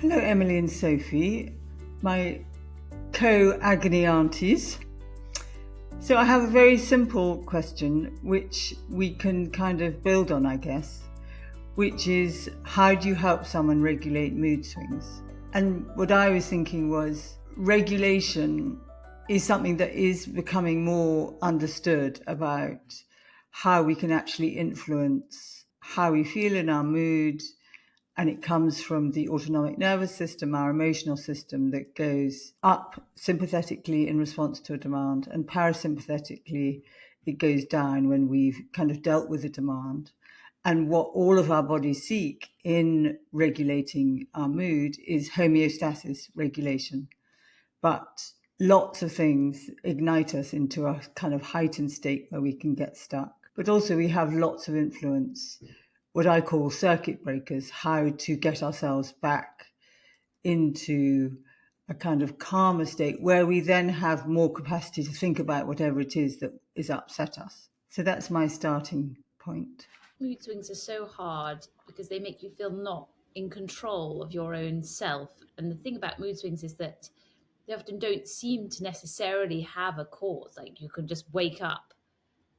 Hello, Emily and Sophie, my co-Agony Aunties. So I have a very simple question, which we can kind of build on, I guess, which is, how do you help someone regulate mood swings? And what I was thinking was, regulation is something that is becoming more understood about how we can actually influence how we feel in our mood. And it comes from the autonomic nervous system, our emotional system, that goes up sympathetically in response to a demand, and parasympathetically it goes down when we've kind of dealt with the demand. And what all of our bodies seek in regulating our mood is homeostasis regulation. But lots of things ignite us into a kind of heightened state where we can get stuck. But also we have lots of influence, what I call circuit breakers, how to get ourselves back into a kind of calmer state where we then have more capacity to think about whatever it is that is upset us. So that's my starting point. Mood swings are so hard because they make you feel not in control of your own self. And the thing about mood swings is that they often don't seem to necessarily have a cause. Like you can just wake up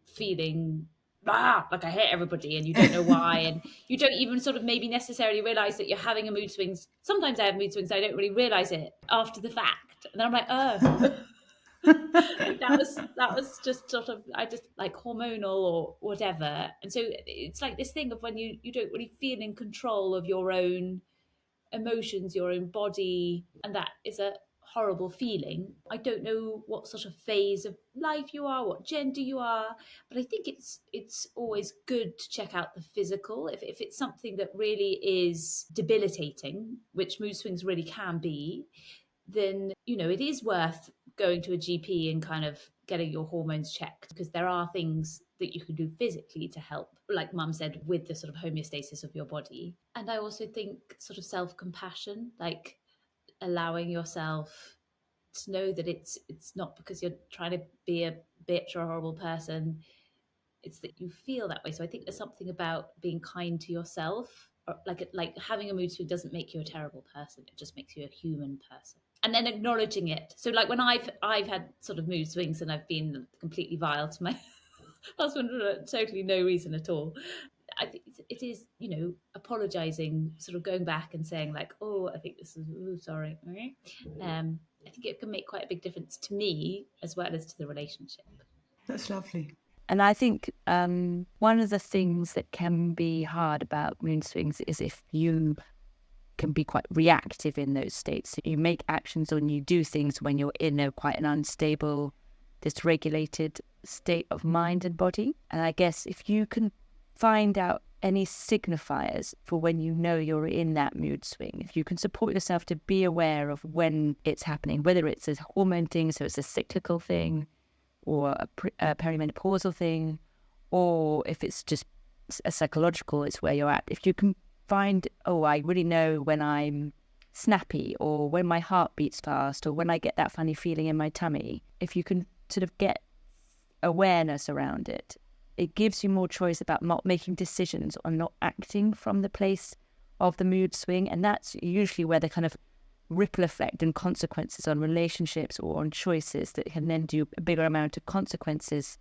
feeling like I hate everybody and you don't know why, and you don't even sort of maybe necessarily realize that you're having a mood swings. Sometimes I have mood swings, I don't really realize it after the fact, and then I'm like, oh. Like that was just sort of, I just like hormonal or whatever. And so it's like this thing of when you don't really feel in control of your own emotions, your own body, and that is a horrible feeling. I don't know what sort of phase of life you are, what gender you are, but I think it's always good to check out the physical. If it's something that really is debilitating, which mood swings really can be, then it is worth going to a GP and kind of getting your hormones checked, because there are things that you can do physically to help, like Mum said, with the sort of homeostasis of your body. And I also think sort of self-compassion, like allowing yourself to know that it's not because you're trying to be a bitch or a horrible person, it's that you feel that way. So I think there's something about being kind to yourself, or like having a mood swing doesn't make you a terrible person, it just makes you a human person. And then acknowledging it. So like when I've had sort of mood swings and I've been completely vile to my husband for totally no reason at all, I think it is, apologizing, sort of going back and saying like, oh, I think this is, ooh, sorry. I think it can make quite a big difference to me as well as to the relationship. That's lovely. And I think one of the things that can be hard about mood swings is if you can be quite reactive in those states. So you make actions or you do things when you're in quite an unstable, dysregulated state of mind and body. And I guess if you can find out any signifiers for when you know you're in that mood swing, if you can support yourself to be aware of when it's happening, whether it's a hormone thing, so it's a cyclical thing, or a perimenopausal thing, or if it's just a psychological, it's where you're at. If you can find, oh, I really know when I'm snappy, or when my heart beats fast, or when I get that funny feeling in my tummy, if you can sort of get awareness around it, it gives you more choice about not making decisions or not acting from the place of the mood swing. And that's usually where the kind of ripple effect and consequences on relationships or on choices that can then do a bigger amount of consequences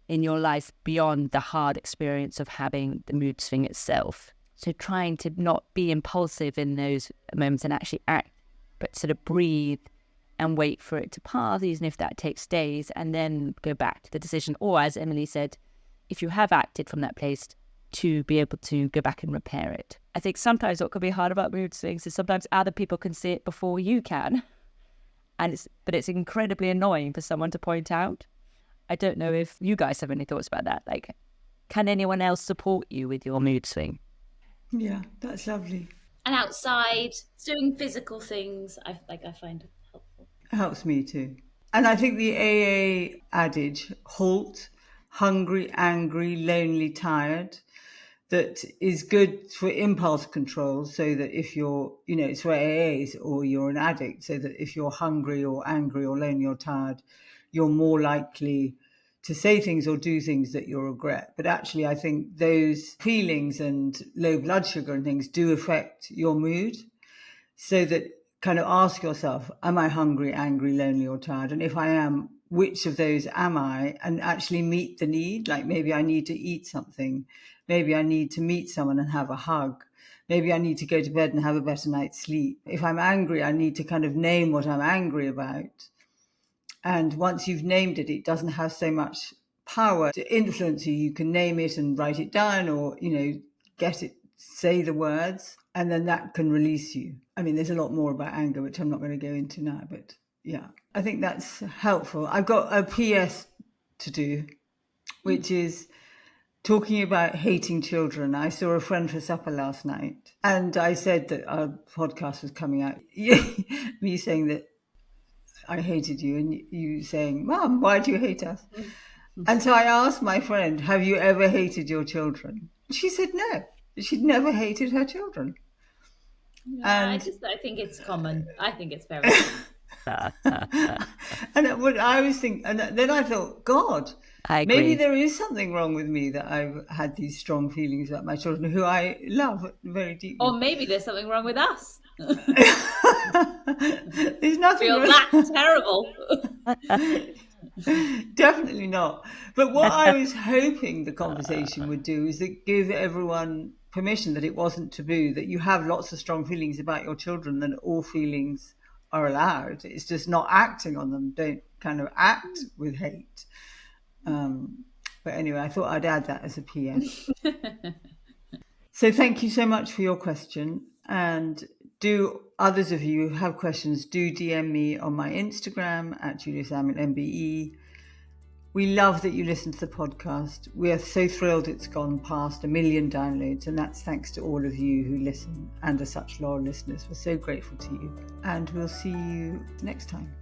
in your life beyond the hard experience of having the mood swing itself. So trying to not be impulsive in those moments and actually act, but sort of breathe and wait for it to pass, even if that takes days, and then go back to the decision. Or, as Emily said, if you have acted from that place, to be able to go back and repair it. I think sometimes what can be hard about mood swings is sometimes other people can see it before you can. But it's incredibly annoying for someone to point out. I don't know if you guys have any thoughts about that. Like, can anyone else support you with your mood swing? Yeah, that's lovely. And outside, doing physical things, I find helpful. It helps me too. And I think the AA adage, halt, hungry, angry, lonely, tired, that is good for impulse control, so that if you're, it's for AAs, or you're an addict, so that if you're hungry or angry or lonely or tired, you're more likely to say things or do things that you'll regret. But actually, I think those feelings and low blood sugar and things do affect your mood. So that kind of ask yourself, am I hungry, angry, lonely, or tired? And if I am, which of those am I? And actually meet the need. Like maybe I need to eat something. Maybe I need to meet someone and have a hug. Maybe I need to go to bed and have a better night's sleep. If I'm angry, I need to kind of name what I'm angry about. And once you've named it, it doesn't have so much power to influence you. You can name it and write it down, or, get it, say the words, and then that can release you. I mean, there's a lot more about anger, which I'm not going to go into now, but yeah, I think that's helpful. I've got a PS to do, which is talking about hating children. I saw a friend for supper last night, and I said that our podcast was coming out. Me saying that I hated you, and you saying, Mum, why do you hate us? And so I asked my friend, have you ever hated your children? She said no, she'd never hated her children. I think it's common. I think it's very common. And what I was thinking, and then I thought, God, maybe there is something wrong with me that I've had these strong feelings about my children, who I love very deeply. Or maybe there's something wrong with us. There's nothing feel that terrible. Definitely not. But what I was hoping the conversation would do is that give everyone permission that it wasn't taboo, that you have lots of strong feelings about your children, and all feelings are allowed. It's just not acting on them. Don't kind of act with hate. But anyway, I thought I'd add that as a PS. So thank you so much for your question. And do others of you who have questions, do DM me on my Instagram at JuliaSamuelMBE. We love that you listen to the podcast. We are so thrilled it's gone past 1 million downloads, and that's thanks to all of you who listen and are such loyal listeners. We're so grateful to you, and we'll see you next time.